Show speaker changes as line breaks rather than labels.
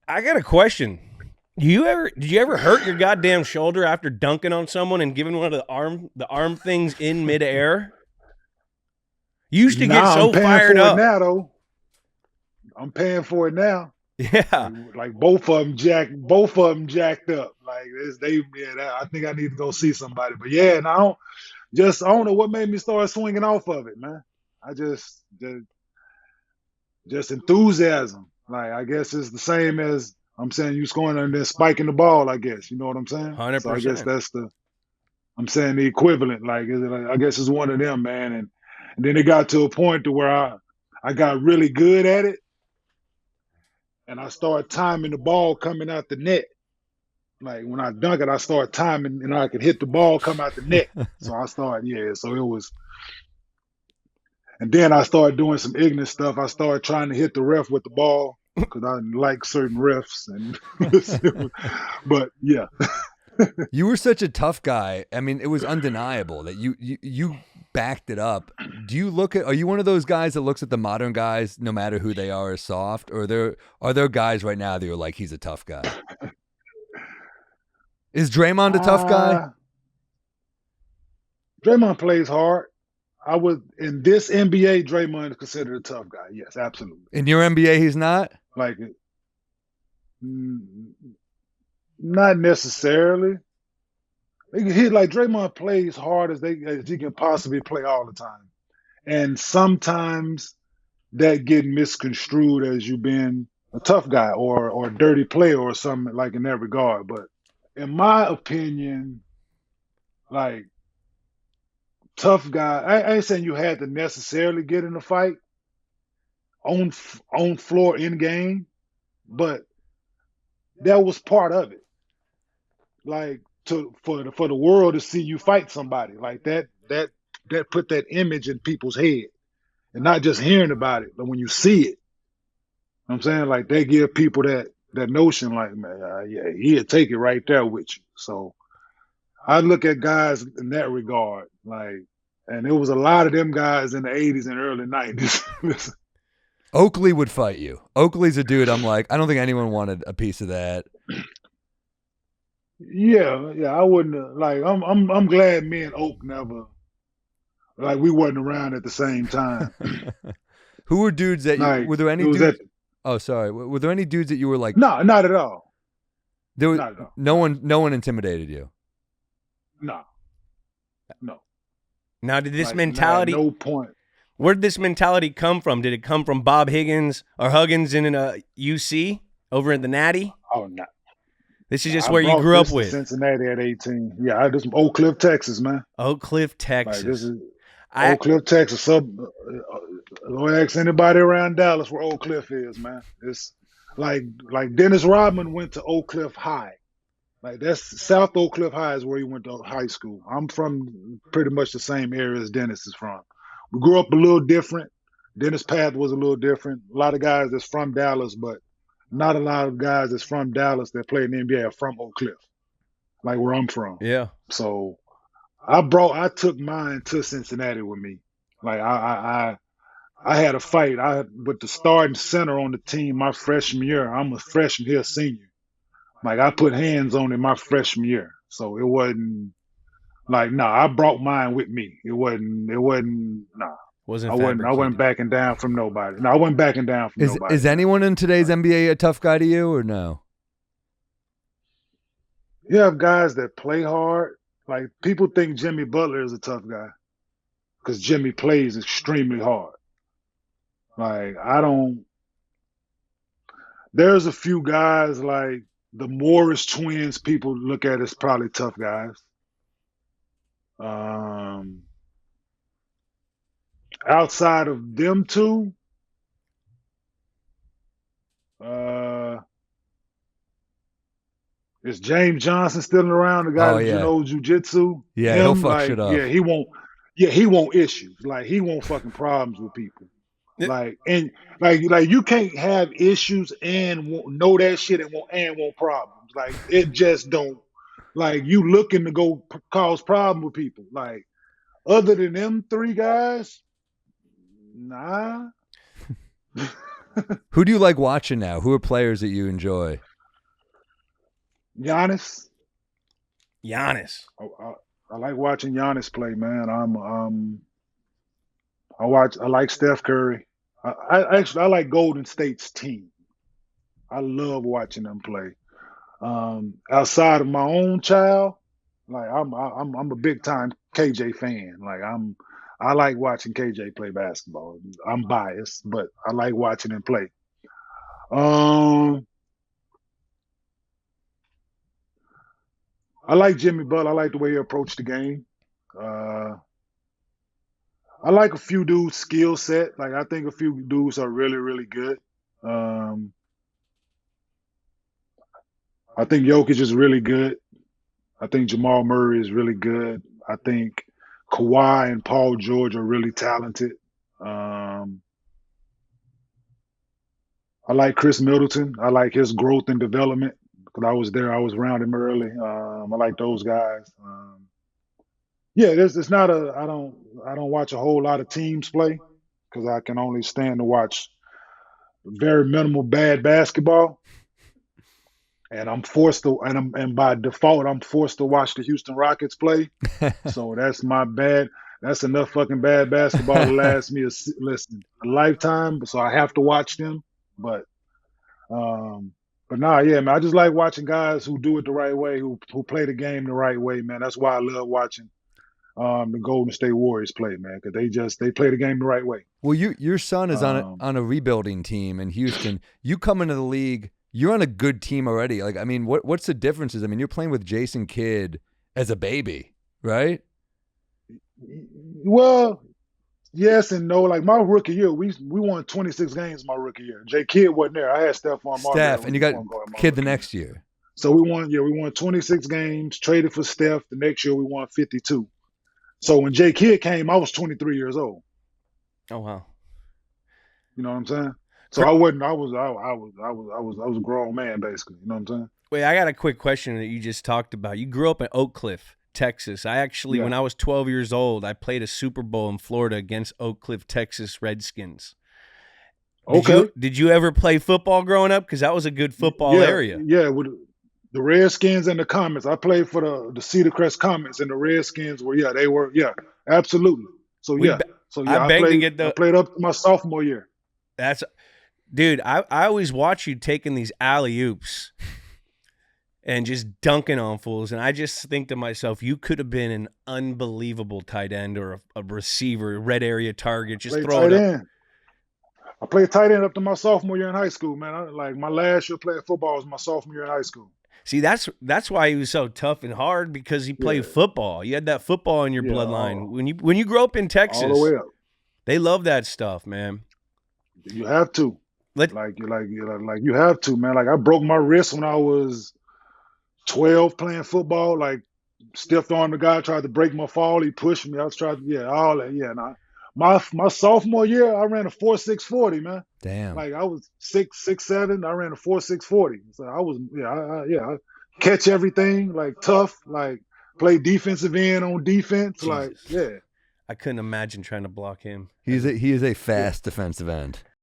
I got a question. Did you ever hurt your goddamn shoulder after dunking on someone and giving one of the arm things in midair? You used to get
Nah, I'm
so
paying
fired
for it
up.
now though. I'm paying for it now.
Yeah.
Like both of them jacked up. Like I think I need to go see somebody. But yeah, and I don't know what made me start swinging off of it, man. I just enthusiasm. Like I guess it's the same as I'm saying you scoring and then spiking the ball. I guess you know what I'm saying. So I guess
100%.
I'm saying the equivalent. I guess it's one of them, man. And then it got to a point to where I got really good at it, and I started timing the ball coming out the net. Like when I dunk it, I start timing and I could hit the ball come out the net. So I started, yeah. So it was, and then I started doing some ignorant stuff. I started trying to hit the ref with the ball because I didn't like certain refs, and but yeah,
You were such a tough guy. I mean, it was undeniable that you backed it up. Are you one of those guys that looks at the modern guys, no matter who they are, as soft? Or are there guys right now that you're like, he's a tough guy? Is Draymond a tough guy?
uh, Draymond plays hard. I would in this NBA, Draymond is considered a tough guy. Yes, absolutely.
In your NBA, he's not?
Like, mm, not necessarily. He like Draymond plays hard as he can possibly play all the time, and sometimes that get misconstrued as you being a tough guy or a dirty player or something like in that regard. But in my opinion, like tough guy, I ain't saying you had to necessarily get in a fight on floor in game, but that was part of it. Like for the world to see you fight somebody like that put that image in people's head, and not just hearing about it, but when you see it, I'm saying like they give people that notion like, man, yeah, he'll take it right there with you. So I look at guys in that regard, like, and there was a lot of them guys in the '80s and early '90s.
Oakley would fight you. Oakley's a dude I'm like, I don't think anyone wanted a piece of that.
Yeah, yeah, I wouldn't like. I'm glad me and Oak never like we wasn't around at the same time.
Who were dudes that
Like
were there
it
any
was at
dudes? Oh, sorry. Were there any dudes that you were like,
no, not at all,
there was
not at all,
no one intimidated you?
no, no.
Now, did this
Like at
mentality,
no point.
where did this mentality come from? Did it come from Bob Higgins or Huggins in a UC over at the Natty?
Oh no,
This is just
I
where you
brought
grew up
this to
with.
Cincinnati at 18. Yeah, I just from Oak Cliff, Texas, man.
Oak Cliff,
Like this
Texas.
is
I
Oak Cliff, Texas. Don't ask anybody around Dallas where Oak Cliff is, man. It's like Dennis Rodman went to Oak Cliff High. Like that's South Oak Cliff High is where he went to high school. I'm from pretty much the same area as Dennis is from. We grew up a little different. Dennis' path was a little different. A lot of guys that's from Dallas, but not a lot of guys that's from Dallas that play in the NBA are from Oak Cliff, like where I'm from.
yeah.
So I took mine to Cincinnati with me. Like I had a fight. I with the starting center on the team my freshman year. I'm a freshman here, senior. Like I put hands on it my freshman year. So it wasn't like nah, I brought mine with me. It wasn't nah.
Wasn't
I wasn't
fabricated.
backing down from nobody. No, I wasn't backing down from nobody,
Is
man.
anyone in today's
Like
NBA a tough guy to you or no?
you have guys that play hard. Like people think Jimmy Butler is a tough guy because Jimmy plays extremely hard. Like I don't. There's a few guys like the Morris twins. People look at as probably tough guys. Um, outside of them two, uh, is James Johnson still around? The guy
Oh
that you
yeah,
know jujitsu.
yeah, he'll
Him
fuck
like
shit up.
yeah, he won't. Yeah, he won't issues. Like he won't fucking problems with people.
It-
Like and like you can't have issues and know that shit and want problems. Like it just don't. Like you looking to go cause problem with people. Like other than them three guys, nah.
Who do you like watching now? Who are players that you enjoy?
Giannis.
Giannis.
I like watching Giannis play, man. I like Steph Curry. I like Golden State's team. I love watching them play. Outside of my own child, like I'm a big time KJ fan. Like I like watching KJ play basketball. I'm biased, but I like watching him play. I like Jimmy Butler. I like the way he approached the game. I like a few dudes' skill set. Like I think a few dudes are really, really good. Um, I think Jokic is really good. I think Jamal Murray is really good. I think Kawhi and Paul George are really talented. Um, I like Chris Middleton. I like his growth and development because I was there. I was around him early. I like those guys. Yeah, it's not a. I don't watch a whole lot of teams play because I can only stand to watch very minimal bad basketball, and I'm forced to. And by default, I'm forced to watch the Houston Rockets play. So that's my bad. That's enough fucking bad basketball to last me a lifetime. So I have to watch them. But nah, yeah, man. I just like watching guys who do it the right way, who play the game the right way, man. That's why I love watching the Golden State Warriors play, man, because they play the game the right way.
Well, your son is on a rebuilding team in Houston. You come into the league, you're on a good team already. Like, I mean, what's the differences? I mean, you're playing with Jason Kidd as a baby, right?
Well, yes and no. Like my rookie year, we won 26 games my rookie year. Jay Kidd wasn't there. I had
Steph, and you got Kidd the next year.
So we won 26 games, traded for Steph. The next year we won 52. So when Jay Kidd came, I was 23 years old.
Oh wow.
You know what I'm saying? So I was a grown man basically. You know what I'm saying?
Wait, I got a quick question that you just talked about. You grew up in Oak Cliff, Texas. I actually, when I was 12 years old, I played a Super Bowl in Florida against Oak Cliff, Texas Redskins. Did you ever play football growing up? Because that was a good football area.
Yeah, with the Redskins and the Comets. I played for the Cedar Crest Comets, and the Redskins were absolutely. So I played up to my sophomore year.
Dude, I always watch you taking these alley-oops and just dunking on fools, and I just think to myself, you could have been an unbelievable tight end or a receiver, red area target. Just throw it up.
I played tight end up to my sophomore year in high school, man. My last year playing football was my sophomore year in high school.
See, that's why he was so tough and hard, because he played football. You had that football in your bloodline. When you grow up in Texas,
all the way up.
They love that stuff, man.
You have to. You have to, man. Like I broke my wrist when I was 12 playing football. Like stiff arm the guy tried to break my fall. He pushed me. I was trying to all that. Yeah, nah. My sophomore year, I ran a 4.6 40, man.
Damn.
Like I was 6'7". I ran a 4.6 40. So I was I catch everything, like tough, like play defensive end on defense. Jesus. Like, yeah.
I couldn't imagine trying to block him.
He is a fast defensive end.